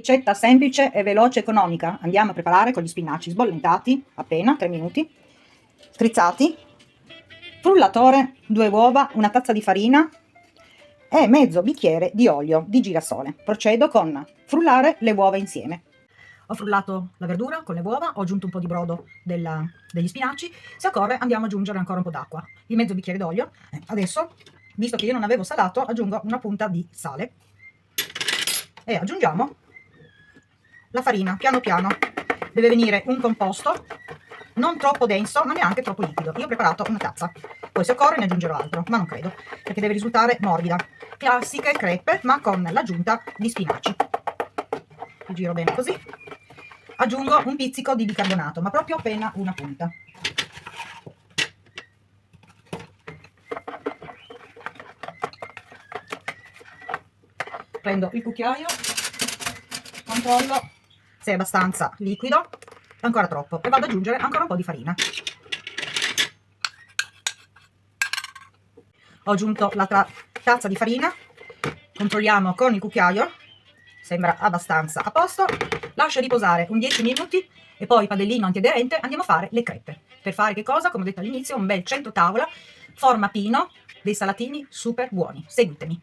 ricetta semplice e veloce, economica. Andiamo a preparare con gli spinaci sbollentati, appena 3 minuti, strizzati, frullatore, 2 uova, una tazza di farina e mezzo bicchiere di olio di girasole. Procedo con frullare le uova insieme. Ho frullato la verdura con le uova, ho aggiunto un po' di brodo degli spinaci. Se occorre andiamo ad aggiungere ancora un po' d'acqua, il mezzo bicchiere d'olio. Adesso, visto che io non avevo salato, aggiungo una punta di sale e aggiungiamo la farina piano piano. Deve venire un composto non troppo denso ma neanche troppo liquido. Io ho preparato una tazza, poi se occorre ne aggiungerò altro, ma non credo, perché deve risultare morbida. Classiche crepe ma con l'aggiunta di spinaci. Li giro bene così. Aggiungo un pizzico di bicarbonato, ma proprio appena una punta. Prendo il cucchiaio, controllo se è abbastanza liquido, ancora troppo, e vado ad aggiungere ancora un po' di farina. Ho aggiunto la tazza di farina, controlliamo con il cucchiaio, sembra abbastanza a posto, lascio riposare un 10 minuti e poi padellino antiaderente andiamo a fare le crepe. Per fare che cosa? Come ho detto all'inizio, un bel centrotavola, forma pino, dei salatini super buoni. Seguitemi.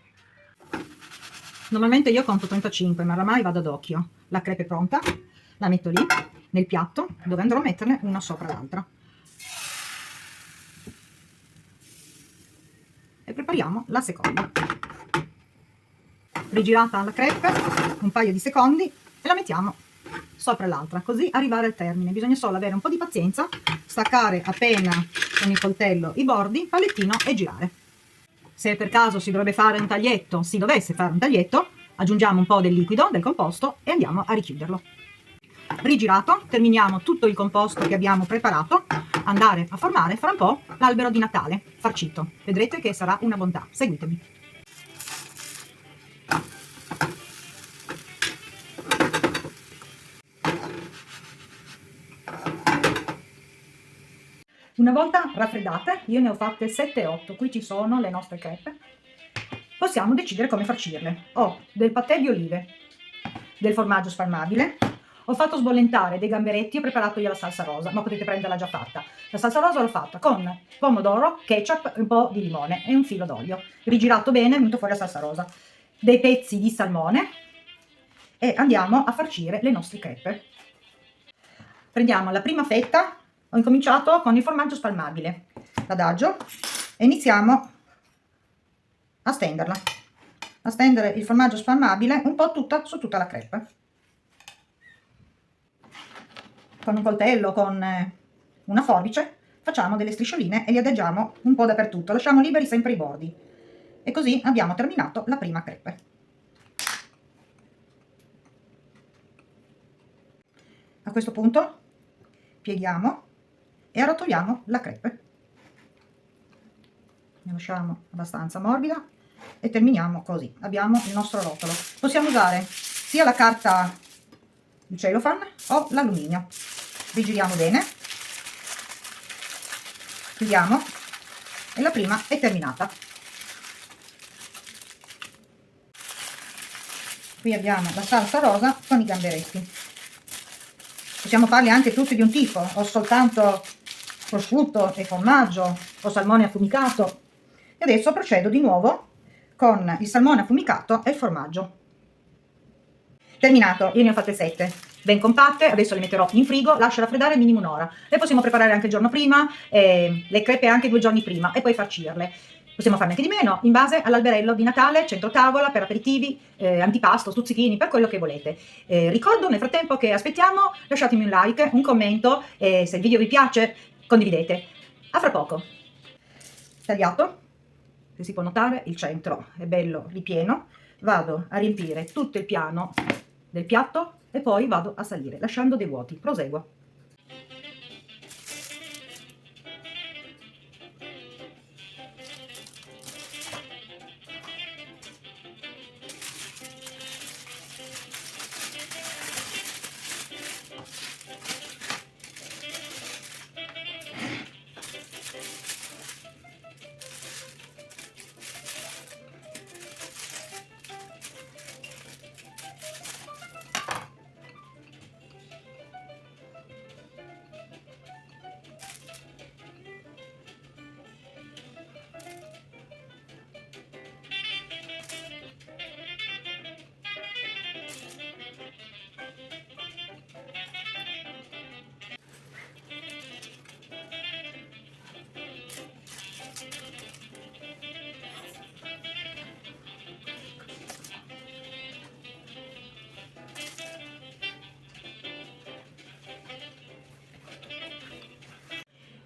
Normalmente io conto 35, ma oramai vado ad occhio. La crepe è pronta, la metto lì, nel piatto, dove andrò a metterne una sopra l'altra. E prepariamo la seconda. Rigirata la crepe, un paio di secondi, e la mettiamo sopra l'altra, così arrivare al termine. Bisogna solo avere un po' di pazienza, staccare appena con il coltello i bordi, palettino e girare. Se per caso si dovesse fare un taglietto, aggiungiamo un po' del liquido, del composto, e andiamo a richiuderlo. Rigirato, terminiamo tutto il composto che abbiamo preparato, andare a formare fra un po' l'albero di Natale farcito. Vedrete che sarà una bontà. Seguitemi. Una volta raffreddate, io ne ho fatte 7-8, qui ci sono le nostre crepe. Possiamo decidere come farcirle. Ho del patè di olive, del formaggio spalmabile, ho fatto sbollentare dei gamberetti, ho preparato io la salsa rosa, ma potete prenderla già fatta. La salsa rosa l'ho fatta con pomodoro, ketchup, un po' di limone e un filo d'olio. Rigirato bene, è venuto fuori la salsa rosa. Dei pezzi di salmone e andiamo a farcire le nostre crepe. Prendiamo la prima fetta. Ho incominciato con il formaggio spalmabile, l'adagio, e iniziamo a stenderla, a stendere il formaggio spalmabile un po' su tutta la crepe. Con un coltello, con una forbice, facciamo delle striscioline e li adagiamo un po' dappertutto, lasciamo liberi sempre i bordi. E così abbiamo terminato la prima crepe. A questo punto pieghiamo e arrotoliamo la crepe. Ne lasciamo abbastanza morbida e terminiamo così. Abbiamo il nostro rotolo. Possiamo usare sia la carta di cellophane o l'alluminio. Rigiriamo bene, chiudiamo e la prima è terminata. Qui abbiamo la salsa rosa con i gamberetti. Possiamo farli anche tutti di un tipo, o soltanto prosciutto e formaggio o salmone affumicato. E adesso procedo di nuovo con il salmone affumicato e il formaggio. Terminato, io ne ho fatte 7, ben compatte, adesso le metterò in frigo, lascio raffreddare minimo un'ora. Le possiamo preparare anche il giorno prima, le crepe anche 2 giorni prima e poi farcirle. Possiamo farne anche di meno, in base all'alberello di Natale, centro tavola, per aperitivi, antipasto, stuzzichini, per quello che volete. Ricordo nel frattempo che aspettiamo, lasciatemi un like, un commento e se il video vi piace condividete. A fra poco. Tagliato, se si può notare il centro è bello ripieno, vado a riempire tutto il piano del piatto e poi vado a salire lasciando dei vuoti. Proseguo.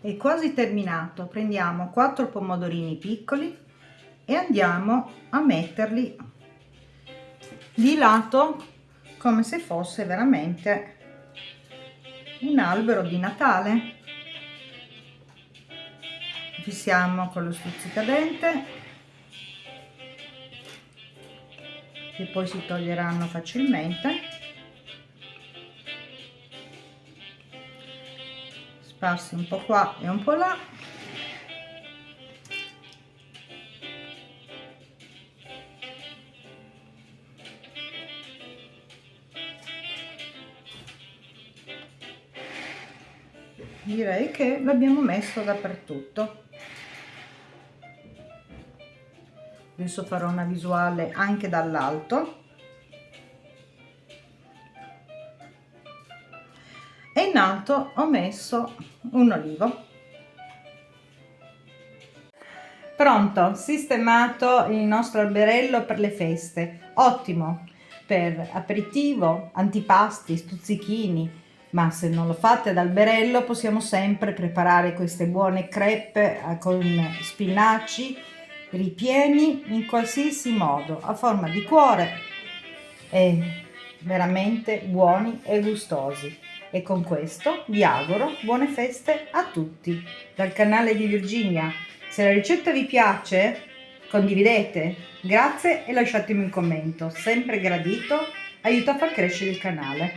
È quasi terminato. Prendiamo 4 pomodorini piccoli e andiamo a metterli di lato come se fosse veramente un albero di Natale. Fissiamo con lo stuzzicadente, che poi si toglieranno facilmente. Sparsi un po' qua e un po' là. Direi che l'abbiamo messo dappertutto. Adesso farò una visuale anche dall'alto. E in alto ho messo un olivo. Pronto, sistemato il nostro alberello per le feste. Ottimo per aperitivo, antipasti, stuzzichini. Ma se non lo fate ad alberello possiamo sempre preparare queste buone crepe con spinaci ripieni in qualsiasi modo, a forma di cuore, e veramente buoni e gustosi. E con questo vi auguro buone feste a tutti dal canale di Virginia. Se la ricetta vi piace, condividete, grazie, e lasciatemi un commento, sempre gradito, aiuta a far crescere il canale.